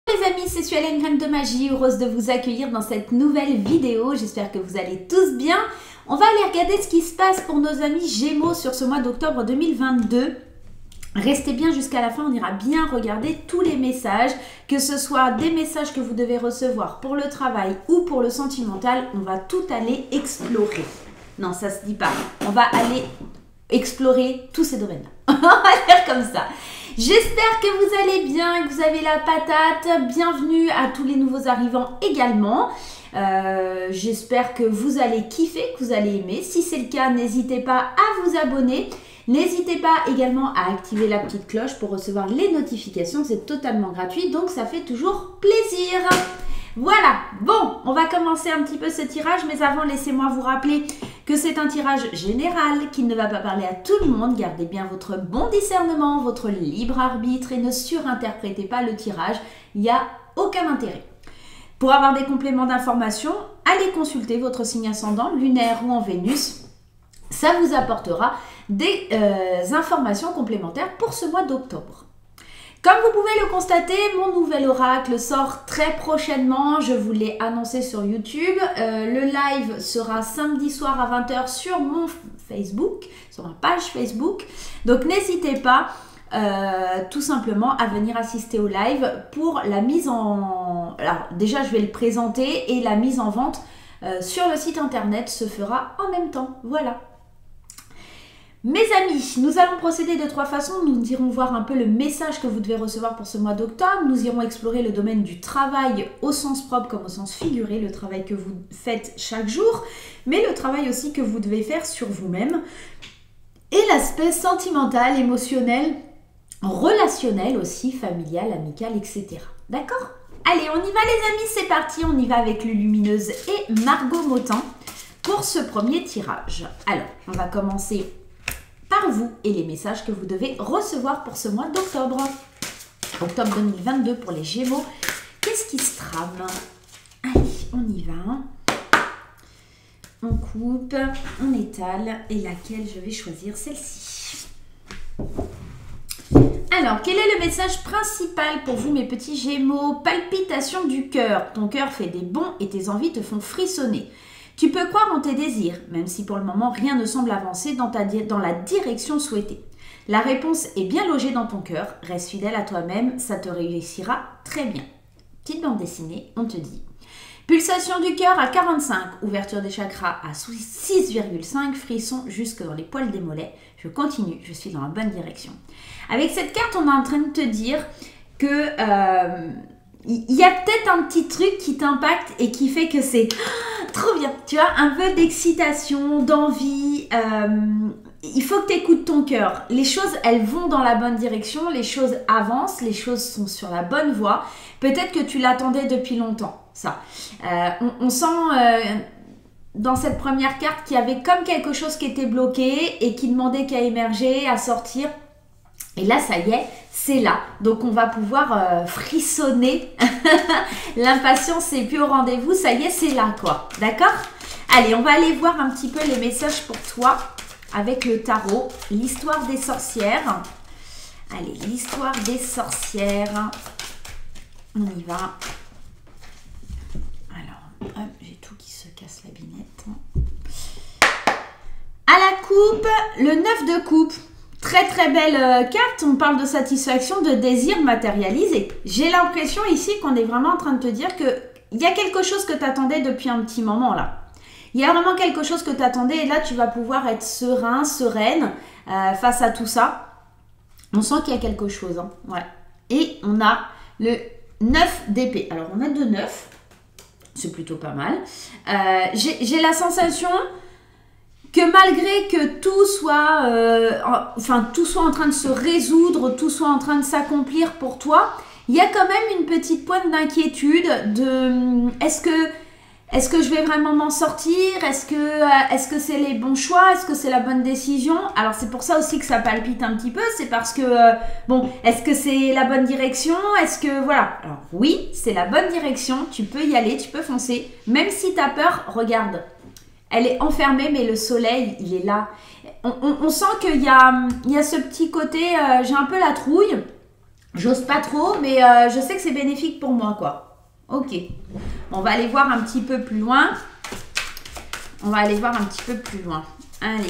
Les amis, c'est Suelen Graine de Magie, heureuse de vous accueillir dans cette nouvelle vidéo. J'espère que vous allez tous bien. On va aller regarder ce qui se passe pour nos amis Gémeaux sur ce mois d'octobre 2022. Restez bien jusqu'à la fin, on ira bien regarder tous les messages, que ce soit des messages que vous devez recevoir pour le travail ou pour le sentimental. On va tout aller explorer. Non, ça se dit pas. On va aller explorer tous ces domaines-là. On va faire comme ça. J'espère que vous allez bien, que vous avez la patate. Bienvenue à tous les nouveaux arrivants également. J'espère que vous allez kiffer, que vous allez aimer. Si c'est le cas, n'hésitez pas à vous abonner. N'hésitez pas également à activer la petite cloche pour recevoir les notifications. C'est totalement gratuit, donc ça fait toujours plaisir. Voilà, bon, on va commencer un petit peu ce tirage, mais avant, laissez-moi vous rappeler que c'est un tirage général qui ne va pas parler à tout le monde. Gardez bien votre bon discernement, votre libre arbitre et ne surinterprétez pas le tirage. Il n'y a aucun intérêt. Pour avoir des compléments d'information, allez consulter votre signe ascendant, lunaire ou en Vénus. Ça vous apportera des informations complémentaires pour ce mois d'octobre. Comme vous pouvez le constater, mon nouvel oracle sort très prochainement. Je vous l'ai annoncé sur YouTube. Le live sera samedi soir à 20 h sur mon Facebook, sur ma page Facebook. Donc n'hésitez pas tout simplement à venir assister au live pour la mise en... Alors déjà, je vais le présenter et la mise en vente sur le site internet se fera en même temps. Voilà. Mes amis, nous allons procéder de trois façons. Nous irons voir un peu le message que vous devez recevoir pour ce mois d'octobre. Nous irons explorer le domaine du travail au sens propre comme au sens figuré, le travail que vous faites chaque jour, mais le travail aussi que vous devez faire sur vous-même. Et l'aspect sentimental, émotionnel, relationnel aussi, familial, amical, etc. D'accord? Allez, on y va les amis, c'est parti. On y va avec Lulumineuse et Margot Motin pour ce premier tirage. Alors, on va commencer par vous et les messages que vous devez recevoir pour ce mois d'octobre. Octobre 2022 pour les Gémeaux. Qu'est-ce qui se trame? Allez, on y va. On coupe, on étale. Et laquelle je vais choisir? Celle-ci. Alors, quel est le message principal pour vous, mes petits Gémeaux? Palpitation du cœur. Ton cœur fait des bonds et tes envies te font frissonner. Tu peux croire en tes désirs, même si pour le moment rien ne semble avancer dans la direction souhaitée. La réponse est bien logée dans ton cœur, reste fidèle à toi-même, ça te réussira très bien. Petite bande dessinée, on te dit. Pulsation du cœur à 45, ouverture des chakras à 6,5, frisson jusque dans les poils des mollets. Je continue, je suis dans la bonne direction. Avec cette carte, on est en train de te dire que... il y a peut-être un petit truc qui t'impacte et qui fait que c'est trop bien. Tu vois, un peu d'excitation, d'envie. Il faut que tu écoutes ton cœur. Les choses, elles vont dans la bonne direction. Les choses avancent. Les choses sont sur la bonne voie. Peut-être que tu l'attendais depuis longtemps, ça. On sent dans cette première carte qu'il y avait comme quelque chose qui était bloqué et qui demandait qu'à émerger, à sortir. Et là, ça y est, c'est là. Donc, on va pouvoir frissonner. L'impatience n'est plus au rendez-vous. Ça y est, c'est là, quoi. D'accord? Allez, on va aller voir un petit peu les messages pour toi avec le tarot. L'histoire des sorcières. Allez, l'histoire des sorcières. On y va. Alors, hop, j'ai tout qui se casse la binette. À la coupe, le 9 de coupe. Très très belle carte, on parle de satisfaction, de désir matérialisé. J'ai l'impression ici qu'on est vraiment en train de te dire qu'il y a quelque chose que tu attendais depuis un petit moment là. Il y a vraiment quelque chose que tu attendais et là tu vas pouvoir être serein, sereine face à tout ça. On sent qu'il y a quelque chose. Hein. Ouais. Et on a le 9 d'épée. Alors on a 2 9, c'est plutôt pas mal. J'ai la sensation... que malgré que tout soit, tout soit en train de se résoudre, tout soit en train de s'accomplir pour toi, il y a quand même une petite pointe d'inquiétude de est-ce que je vais vraiment m'en sortir? Est-ce que c'est les bons choix? Est-ce que c'est la bonne décision? Alors c'est pour ça aussi que ça palpite un petit peu, c'est parce que, est-ce que c'est la bonne direction? Est-ce que, voilà. Alors oui, c'est la bonne direction, tu peux y aller, tu peux foncer. Même si tu as peur, regarde. Elle est enfermée, mais le soleil, il est là. On sent qu'il y a ce petit côté, j'ai un peu la trouille. J'ose pas trop, mais je sais que c'est bénéfique pour moi, quoi. Ok. On va aller voir un petit peu plus loin. On va aller voir un petit peu plus loin. Allez.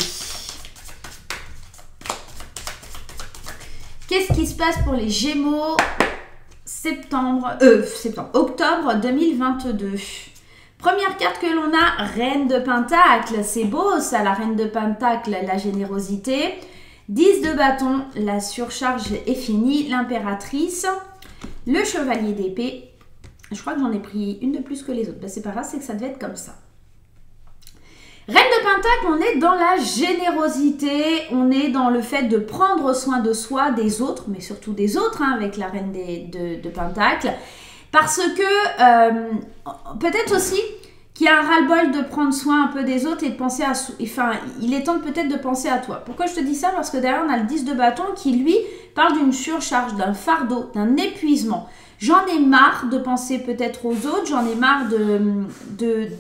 Qu'est-ce qui se passe pour les Gémeaux octobre 2022? Première carte que l'on a, Reine de Pentacle. C'est beau ça, la Reine de Pentacle, la générosité. 10 de bâton, la surcharge est finie. L'impératrice. Le chevalier d'épée. Je crois que j'en ai pris une de plus que les autres. Ben, c'est pas grave, c'est que ça devait être comme ça. Reine de Pentacle, on est dans la générosité, on est dans le fait de prendre soin de soi, des autres, mais surtout des autres, hein, avec la Reine de Pentacle. Parce que, peut-être aussi qu'il y a un ras-le-bol de prendre soin un peu des autres et de penser à... Enfin, il est temps peut-être de penser à toi. Pourquoi je te dis ça? Parce que derrière, on a le 10 de bâton qui, lui, parle d'une surcharge, d'un fardeau, d'un épuisement. J'en ai marre de penser peut-être aux autres, j'en ai marre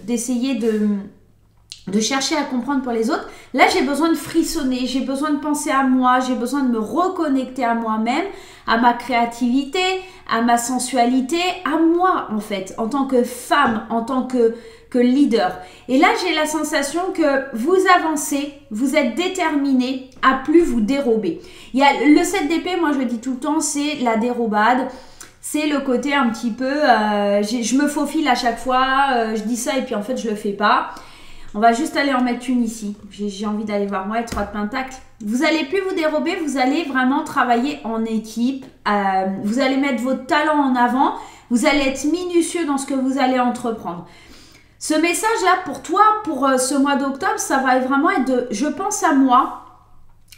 d'essayer de chercher à comprendre pour les autres. Là, j'ai besoin de frissonner, j'ai besoin de penser à moi, j'ai besoin de me reconnecter à moi-même, à ma créativité, à ma sensualité, à moi en fait, en tant que femme, en tant que leader. Et là, j'ai la sensation que vous avancez, vous êtes déterminé à plus vous dérober. Il y a le 7 d'épée, moi je le dis tout le temps, c'est la dérobade. C'est le côté un petit peu, je me faufile à chaque fois, je dis ça et puis en fait je le fais pas. On va juste aller en mettre une ici. J'ai envie d'aller voir moi, les 3 de Pentacle. Vous n'allez plus vous dérober, vous allez vraiment travailler en équipe. Vous allez mettre votre talent en avant. Vous allez être minutieux dans ce que vous allez entreprendre. Ce message-là, pour toi, pour ce mois d'octobre, ça va vraiment être de « je pense à moi »,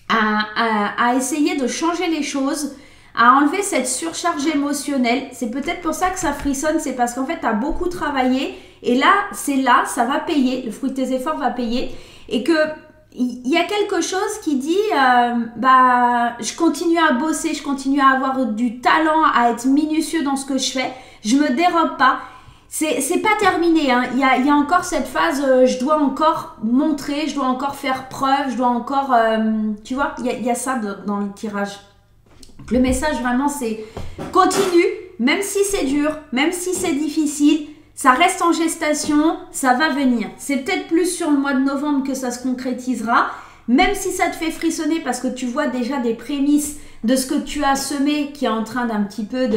à essayer de changer les choses, à enlever cette surcharge émotionnelle. C'est peut-être pour ça que ça frissonne, c'est parce qu'en fait, tu as beaucoup travaillé. Et là, ça va payer, le fruit de tes efforts va payer. Et que il y a quelque chose qui dit, je continue à bosser, je continue à avoir du talent, à être minutieux dans ce que je fais. Je me dérobe pas. C'est pas terminé, hein. Il y a encore cette phase, je dois encore montrer, je dois encore faire preuve, je dois encore... tu vois, il y a ça dans le tirage. Le message vraiment, c'est continue, même si c'est dur, même si c'est difficile. Ça reste en gestation, ça va venir. C'est peut-être plus sur le mois de novembre que ça se concrétisera, même si ça te fait frissonner parce que tu vois déjà des prémices de ce que tu as semé qui est en train d'un petit peu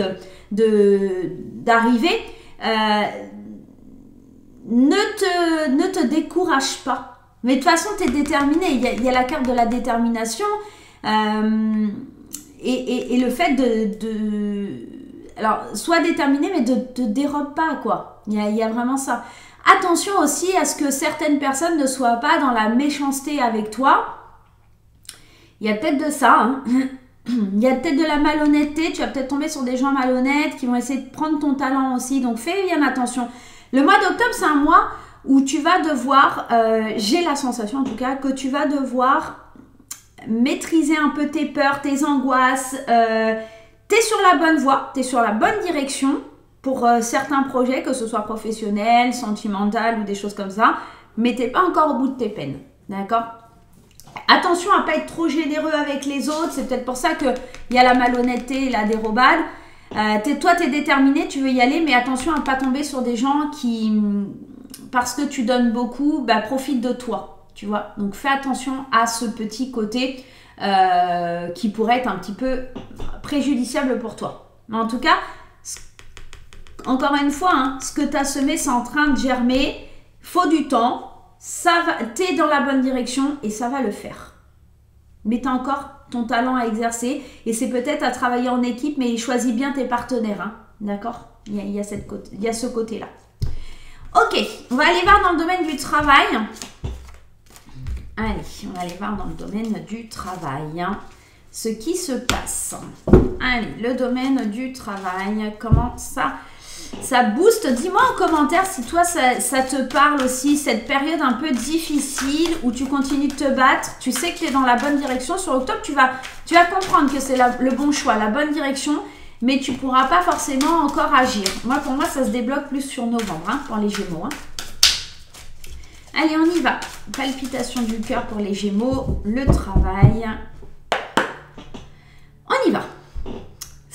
d'arriver. Ne te décourage pas. Mais de toute façon, tu es déterminé. Il y a la carte de la détermination et le fait alors, sois déterminé, mais ne te dérobe pas, quoi. Il y a vraiment ça. Attention aussi à ce que certaines personnes ne soient pas dans la méchanceté avec toi. Il y a peut-être de ça, hein. Il y a peut-être de la malhonnêteté. Tu vas peut-être tomber sur des gens malhonnêtes qui vont essayer de prendre ton talent aussi. Donc, fais bien attention. Le mois d'octobre, c'est un mois où tu vas devoir, j'ai la sensation en tout cas, que tu vas devoir maîtriser un peu tes peurs, tes angoisses. Tu es sur la bonne voie, tu es sur la bonne direction pour certains projets, que ce soit professionnel, sentimental ou des choses comme ça, mais tu n'es pas encore au bout de tes peines, d'accord? Attention à ne pas être trop généreux avec les autres, c'est peut-être pour ça qu'il y a la malhonnêteté et la dérobade. Toi, tu es déterminé, tu veux y aller, mais attention à ne pas tomber sur des gens qui, parce que tu donnes beaucoup, profitent de toi, tu vois? Donc, fais attention à ce petit côté qui pourrait être un petit peu préjudiciable pour toi. Mais en tout cas, encore une fois, hein, ce que tu as semé, c'est en train de germer. Faut du temps. Tu es dans la bonne direction et ça va le faire. Mais tu as encore ton talent à exercer et c'est peut-être à travailler en équipe, mais choisis bien tes partenaires. Hein, d'accord? Il y a ce côté-là. Ok, on va aller voir dans le domaine du travail. Allez, on va aller voir dans le domaine du travail, hein, ce qui se passe. Allez, le domaine du travail, comment ça booste? Dis-moi en commentaire si toi, ça te parle aussi, cette période un peu difficile où tu continues de te battre. Tu sais que tu es dans la bonne direction. Sur octobre, tu vas comprendre que c'est le bon choix, la bonne direction, mais tu ne pourras pas forcément encore agir. Pour moi, ça se débloque plus sur novembre, hein, pour les Gémeaux. Hein. Allez, on y va. Palpitation du cœur pour les Gémeaux, le travail. On y va.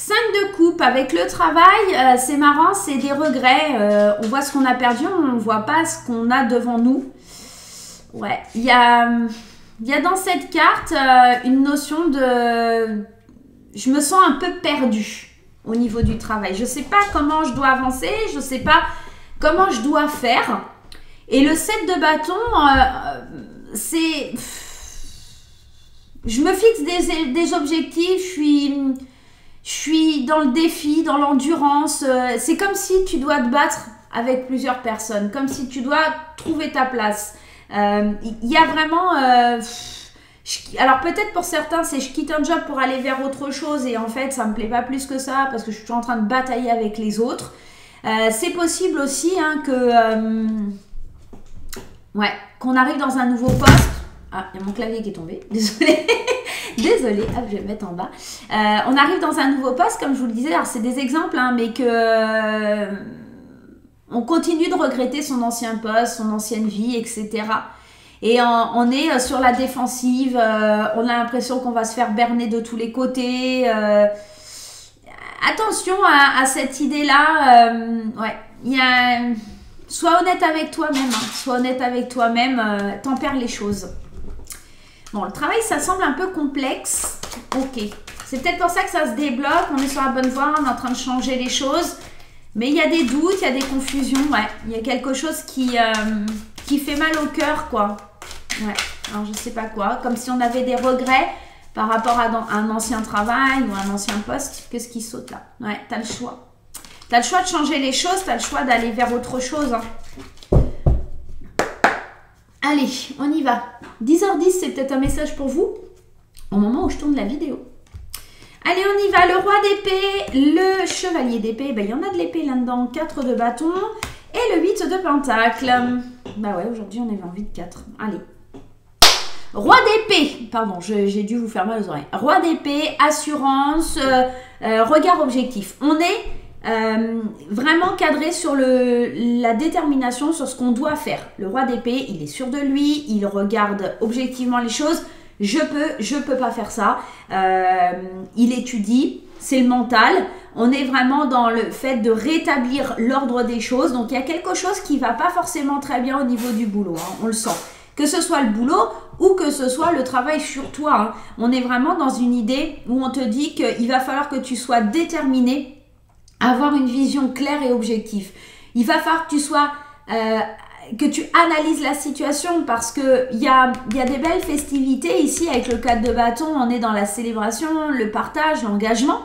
5 de coupe avec le travail, c'est marrant, c'est des regrets. On voit ce qu'on a perdu, on ne voit pas ce qu'on a devant nous. Ouais, il y a dans cette carte une notion de... Je me sens un peu perdue au niveau du travail. Je ne sais pas comment je dois avancer, je ne sais pas comment je dois faire. Et le 7 de bâton, c'est... Je me fixe des objectifs, je suis dans le défi, dans l'endurance. C'est comme si tu dois te battre avec plusieurs personnes, comme si tu dois trouver ta place. Il y a vraiment... alors peut-être pour certains, c'est je quitte un job pour aller vers autre chose et en fait, ça me plaît pas plus que ça parce que je suis en train de batailler avec les autres. C'est possible aussi hein, ouais, qu'on arrive dans un nouveau poste. Ah, il y a mon clavier qui est tombé, désolée. Désolée, hop, je vais le mettre en bas. On arrive dans un nouveau poste, comme je vous le disais, alors c'est des exemples, hein, mais que on continue de regretter son ancien poste, son ancienne vie, etc. Et on est sur la défensive, on a l'impression qu'on va se faire berner de tous les côtés. Attention à cette idée-là, ouais, il y a... Sois honnête avec toi-même, hein. Sois honnête avec toi-même, tempère les choses. Bon, le travail, ça semble un peu complexe. Ok, c'est peut-être pour ça que ça se débloque, on est sur la bonne voie, on est en train de changer les choses. Mais il y a des doutes, il y a des confusions, ouais. Il y a quelque chose qui fait mal au cœur, quoi. Ouais, alors je sais pas quoi, comme si on avait des regrets par rapport à un ancien travail ou un ancien poste. Qu'est-ce qui saute là? Ouais, t'as le choix. Tu as le choix de changer les choses, tu as le choix d'aller vers autre chose. Hein. Allez, on y va. 10h10, c'est peut-être un message pour vous au moment où je tourne la vidéo. Allez, on y va. Le roi d'épée, le chevalier d'épée. Ben, il y en a de l'épée là-dedans. 4 de bâton et le 8 de pentacle. Bah ouais, aujourd'hui, on avait envie de 4. Allez. Roi d'épée, pardon, j'ai dû vous faire mal aux oreilles. Roi d'épée, assurance, regard objectif. On est... vraiment cadré sur la détermination sur ce qu'on doit faire. Le roi d'épée, il est sûr de lui, il regarde objectivement les choses. Je peux pas faire ça. Il étudie, c'est le mental. On est vraiment dans le fait de rétablir l'ordre des choses. Donc il y a quelque chose qui va pas forcément très bien au niveau du boulot, hein, on le sent. Que ce soit le boulot ou que ce soit le travail sur toi. Hein. On est vraiment dans une idée où on te dit qu'il va falloir que tu sois déterminé, avoir une vision claire et objective. Il va falloir que tu sois, que tu analyses la situation parce que il y a des belles festivités ici avec le 4 de bâton. On est dans la célébration, le partage, l'engagement.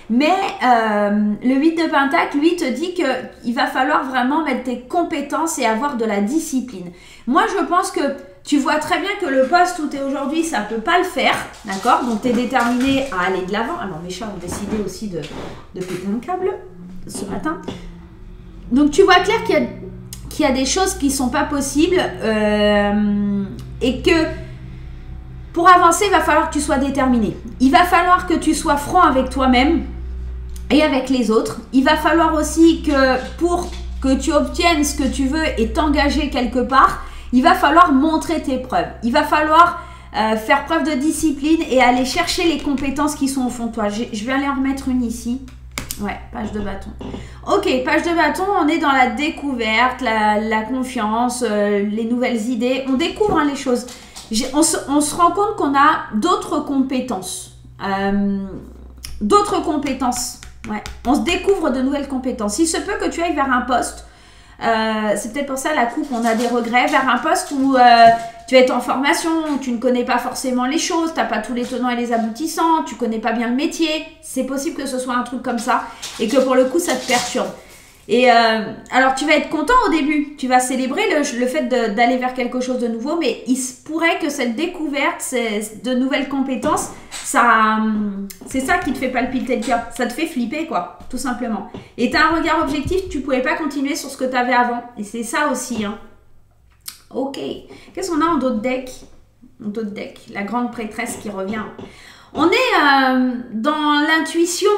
Mais le 8 de pentacle, lui, te dit qu'il va falloir vraiment mettre tes compétences et avoir de la discipline. Moi, je pense que tu vois très bien que le poste où tu es aujourd'hui, ça ne peut pas le faire, d'accord? Donc, tu es déterminé à aller de l'avant. Alors, mes chats ont décidé aussi de péter un câble ce matin. Donc, tu vois clair qu'il y a des choses qui ne sont pas possibles et que pour avancer, il va falloir que tu sois déterminé. Il va falloir que tu sois franc avec toi-même et avec les autres. Il va falloir aussi que pour que tu obtiennes ce que tu veux et t'engager quelque part, il va falloir montrer tes preuves. Il va falloir faire preuve de discipline et aller chercher les compétences qui sont au fond de toi. Je vais aller en remettre une ici. Ouais, page de bâton. Ok, page de bâton, on est dans la découverte, la confiance, les nouvelles idées. On découvre hein, les choses. On se rend compte qu'on a d'autres compétences. Ouais. On se découvre de nouvelles compétences. Il se peut que tu ailles vers un poste. C'est peut-être pour ça la coupe, on a des regrets. Vers un poste où tu es en formation, où tu ne connais pas forcément les choses, tu n'as pas tous les tenants et les aboutissants, tu ne connais pas bien le métier. C'est possible que ce soit un truc comme ça et que pour le coup, ça te perturbe. Et alors, tu vas être content au début. Tu vas célébrer le fait d'aller vers quelque chose de nouveau. Mais il se pourrait que cette découverte de nouvelles compétences, c'est ça qui te fait palpiter le cœur. Ça te fait flipper, quoi, tout simplement. Et tu as un regard objectif, tu ne pouvais pas continuer sur ce que tu avais avant. Et c'est ça aussi. Hein. Ok. Qu'est-ce qu'on a en dos de deck? En dos de deck, la grande prêtresse qui revient. On est dans l'intuition,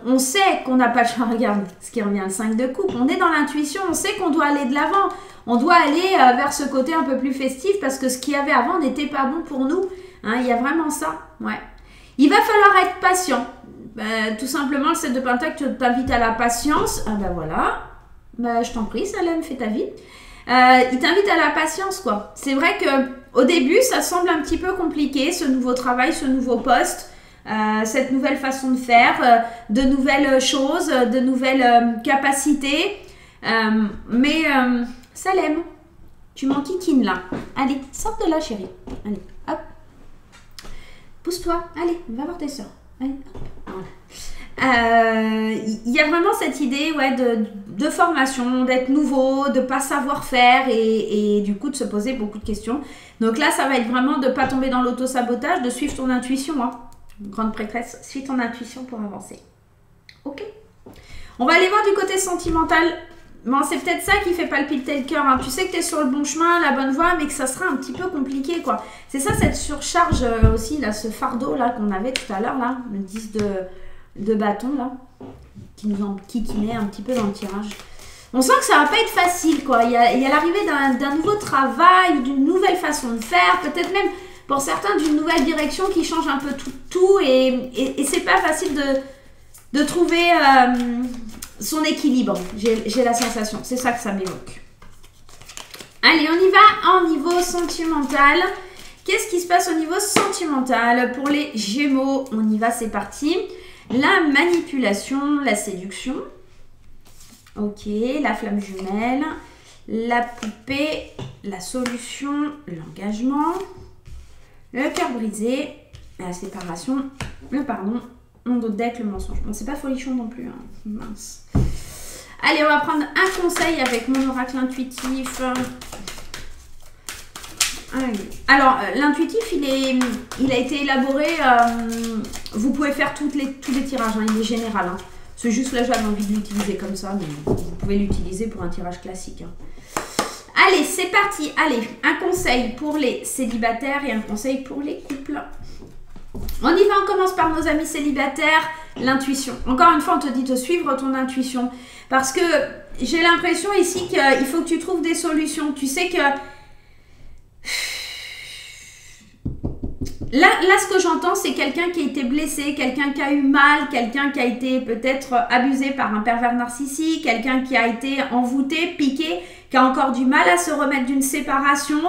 on sait qu'on n'a pas le choix, regarde ce qui revient, le 5 de coupe, on est dans l'intuition, on sait qu'on doit aller de l'avant, on doit aller vers ce côté un peu plus festif parce que ce qu'il y avait avant n'était pas bon pour nous, hein, il y a vraiment ça, ouais. Il va falloir être patient, Tout simplement, le 7 de Pentacle t'invite à la patience. Ah ben voilà. Je t'en prie, Salem, fais ta vie. Il t'invite à la patience, quoi. C'est vrai que au début, ça semble un petit peu compliqué, ce nouveau travail, ce nouveau poste, cette nouvelle façon de faire, de nouvelles choses, de nouvelles capacités. Mais Salem, tu m'enquiquines là. Allez, sors de là, chérie. Allez, hop. Pousse-toi. Allez, va voir tes soeurs. Allez, hop. Voilà. Il y a vraiment cette idée de formation, d'être nouveau, de ne pas savoir faire et du coup de se poser beaucoup de questions. Donc là, ça va être vraiment de ne pas tomber dans l'auto-sabotage, de suivre ton intuition. Hein. Grande prêtresse, suis ton intuition pour avancer. Ok. On va aller voir du côté sentimental. Bon, c'est peut-être ça qui fait palpiter le cœur. Hein. Tu sais que tu es sur le bon chemin, la bonne voie, mais que ça sera un petit peu compliqué, quoi. C'est ça, cette surcharge aussi, là, ce fardeau là qu'on avait tout à l'heure, là, le 10 de bâton, là, qui nous enquiquinait un petit peu dans le tirage. On sent que ça va pas être facile, quoi. Il y a l'arrivée d'un nouveau travail, d'une nouvelle façon de faire, peut-être même, pour certains, d'une nouvelle direction qui change un peu tout et c'est pas facile de trouver... son équilibre, j'ai la sensation. C'est ça que ça m'évoque. Allez, on y va en niveau sentimental. Qu'est-ce qui se passe au niveau sentimental pour les Gémeaux? On y va, c'est parti. La manipulation, la séduction. Ok, la flamme jumelle. La poupée, la solution, l'engagement. Le cœur brisé, la séparation, le pardon. Mon dos de deck, le mensonge. Bon, c'est pas folichon non plus. Hein. Mince. Allez, on va prendre un conseil avec mon oracle intuitif. Alors, l'intuitif, il a été élaboré. Vous pouvez faire tous les tirages. Hein, il est général. Hein. C'est juste là, j'avais envie de l'utiliser comme ça. Mais vous pouvez l'utiliser pour un tirage classique. Hein. Allez, c'est parti. Allez, un conseil pour les célibataires et un conseil pour les couples. On y va, on commence par nos amis célibataires, l'intuition. Encore une fois, on te dit de suivre ton intuition. Parce que j'ai l'impression ici qu'il faut que tu trouves des solutions. Tu sais que... Là, ce que j'entends, c'est quelqu'un qui a été blessé, quelqu'un qui a eu mal, quelqu'un qui a été peut-être abusé par un pervers narcissique, quelqu'un qui a été envoûté, piqué, qui a encore du mal à se remettre d'une séparation...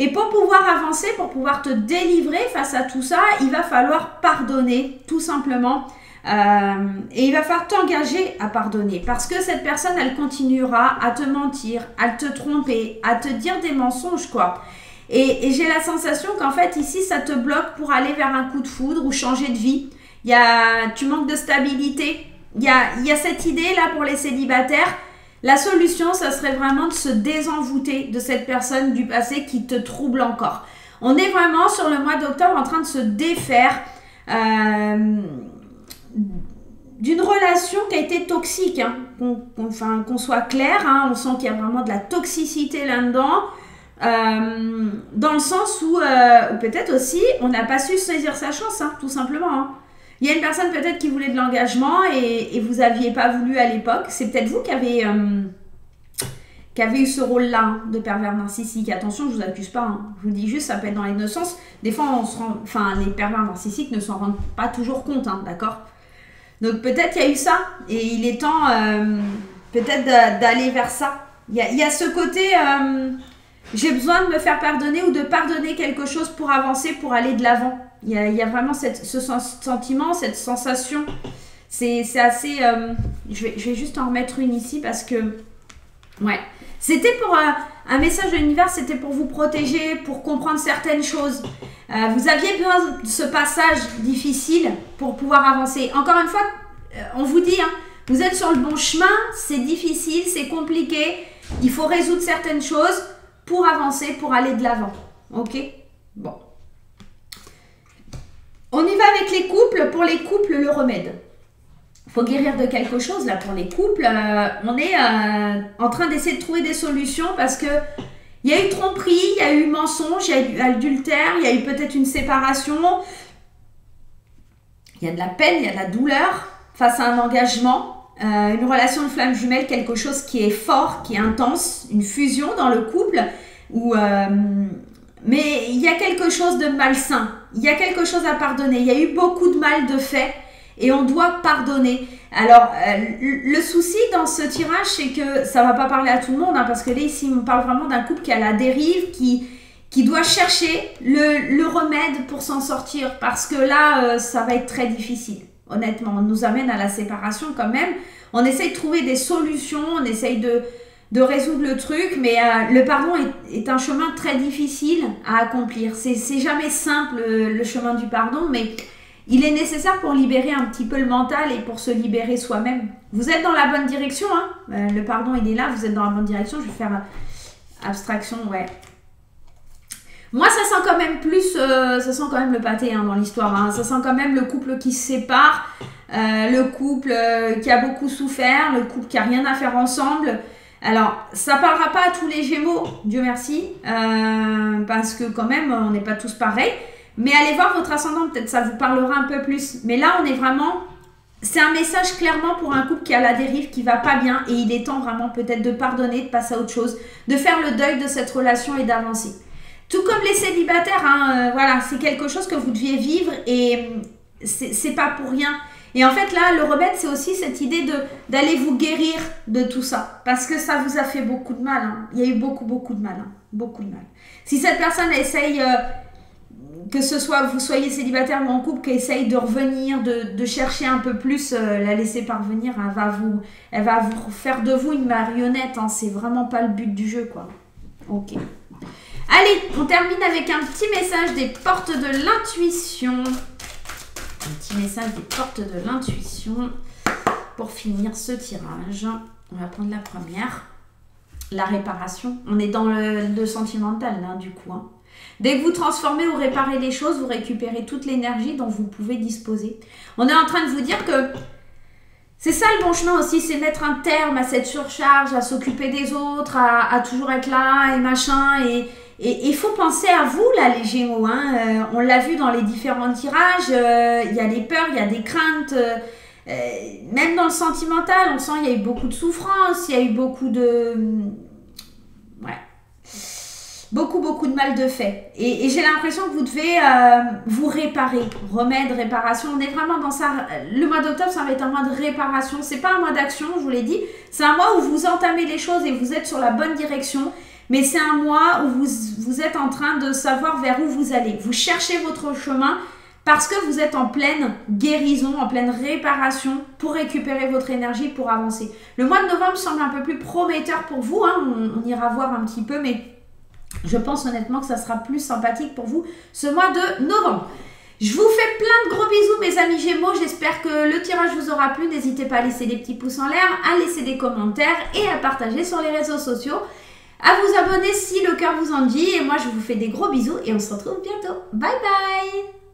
Et pour pouvoir avancer, pour pouvoir te délivrer face à tout ça, il va falloir pardonner, tout simplement. Et il va falloir t'engager à pardonner. Parce que cette personne, elle continuera à te mentir, à te tromper, à te dire des mensonges, quoi. Et j'ai la sensation qu'en fait, ici, ça te bloque pour aller vers un coup de foudre ou changer de vie. Tu manques de stabilité. Il y a cette idée, là, pour les célibataires. La solution, ça serait vraiment de se désenvoûter de cette personne du passé qui te trouble encore. On est vraiment sur le mois d'octobre en train de se défaire d'une relation qui a été toxique. Hein. Qu'on soit clair, hein, on sent qu'il y a vraiment de la toxicité là-dedans. Dans le sens où peut-être aussi, on n'a pas su saisir sa chance, hein, tout simplement. Hein. Il y a une personne peut-être qui voulait de l'engagement et vous n'aviez pas voulu à l'époque. C'est peut-être vous qui avez eu ce rôle-là hein, de pervers narcissique. Attention, je ne vous accuse pas. Hein. Je vous dis juste, ça peut être dans les deux sens. Des fois, les pervers narcissiques ne s'en rendent pas toujours compte, hein, d'accord? Donc peut-être il y a eu ça. Et il est temps peut-être d'aller vers ça. Il y a ce côté... j'ai besoin de me faire pardonner ou de pardonner quelque chose pour avancer, pour aller de l'avant. Il y a vraiment ce sentiment, cette sensation. C'est assez... je vais juste en remettre une ici parce que... Ouais. C'était pour un message de l'univers, c'était pour vous protéger, pour comprendre certaines choses. Vous aviez besoin de ce passage difficile pour pouvoir avancer. Encore une fois, on vous dit, hein, vous êtes sur le bon chemin, c'est difficile, c'est compliqué. Il faut résoudre certaines choses pour avancer, pour aller de l'avant. Ok? Bon. On y va avec les couples. Pour les couples, le remède. Il faut guérir de quelque chose là pour les couples. On est en train d'essayer de trouver des solutions parce que il y a eu tromperie, il y a eu mensonge, il y a eu adultère, il y a eu peut-être une séparation. Il y a de la peine, il y a de la douleur face à un engagement. Une relation de flamme jumelle, quelque chose qui est fort, qui est intense, une fusion dans le couple où... mais il y a quelque chose de malsain, il y a quelque chose à pardonner, il y a eu beaucoup de mal de fait et on doit pardonner. Alors, le souci dans ce tirage, c'est que ça va pas parler à tout le monde, hein, parce que là, ici, on parle vraiment d'un couple qui a la dérive, qui doit chercher le remède pour s'en sortir, parce que là, ça va être très difficile. Honnêtement, on nous amène à la séparation quand même. On essaye de trouver des solutions, on essaye de résoudre le truc, mais le pardon est un chemin très difficile à accomplir. C'est jamais simple, le chemin du pardon, mais il est nécessaire pour libérer un petit peu le mental et pour se libérer soi-même. Vous êtes dans la bonne direction, hein. Le pardon, il est là, vous êtes dans la bonne direction. Je vais faire abstraction, ouais. Moi, ça sent quand même ça sent quand même le pâté, hein, dans l'histoire, hein. Ça sent quand même le couple qui se sépare, le couple qui a beaucoup souffert, le couple qui a rien à faire ensemble. Alors, ça parlera pas à tous les Gémeaux, Dieu merci, parce que quand même, on n'est pas tous pareils. Mais allez voir votre ascendant, peut-être ça vous parlera un peu plus. Mais là, on est vraiment... C'est un message clairement pour un couple qui a la dérive, qui va pas bien. Et il est temps vraiment peut-être de pardonner, de passer à autre chose, de faire le deuil de cette relation et d'avancer. Tout comme les célibataires, hein, voilà, c'est quelque chose que vous deviez vivre et c'est pas pour rien. Et en fait, là, le remède, c'est aussi cette idée d'aller vous guérir de tout ça. Parce que ça vous a fait beaucoup de mal. Hein. Il y a eu beaucoup de mal. Hein. Beaucoup de mal. Si cette personne essaye... que ce soit vous soyez célibataire ou en couple, qui essaye de revenir, de chercher un peu plus, la laisser parvenir, elle va vous faire de vous une marionnette, hein, c'est vraiment pas le but du jeu, quoi. Ok. Allez, on termine avec un petit message des portes de l'intuition. Un petit message des portes de l'intuition pour finir ce tirage. On va prendre la première. La réparation. On est dans le sentimental, là, du coup, hein. Dès que vous transformez ou réparez les choses, vous récupérez toute l'énergie dont vous pouvez disposer. On est en train de vous dire que c'est ça le bon chemin aussi, c'est mettre un terme à cette surcharge, à s'occuper des autres, à toujours être là et machin. Et il faut penser à vous, là, les Gémeaux. Hein. On l'a vu dans les différents tirages, il y a des peurs, il y a des craintes. Même dans le sentimental, on sent qu'il y a eu beaucoup de souffrance, il y a eu beaucoup de... Ouais. Beaucoup de mal de fait. Et j'ai l'impression que vous devez vous réparer. Remède, réparation. On est vraiment dans ça. Le mois d'octobre, ça va être un mois de réparation. C'est pas un mois d'action, je vous l'ai dit. C'est un mois où vous entamez les choses et vous êtes sur la bonne direction. Mais c'est un mois où vous êtes en train de savoir vers où vous allez. Vous cherchez votre chemin parce que vous êtes en pleine guérison, en pleine réparation pour récupérer votre énergie, pour avancer. Le mois de novembre semble un peu plus prometteur pour vous. Hein. On ira voir un petit peu, mais... je pense honnêtement que ça sera plus sympathique pour vous ce mois de novembre. Je vous fais plein de gros bisous mes amis Gémeaux. J'espère que le tirage vous aura plu. N'hésitez pas à laisser des petits pouces en l'air, à laisser des commentaires et à partager sur les réseaux sociaux. À vous abonner si le cœur vous en dit. Et moi je vous fais des gros bisous et on se retrouve bientôt. Bye bye.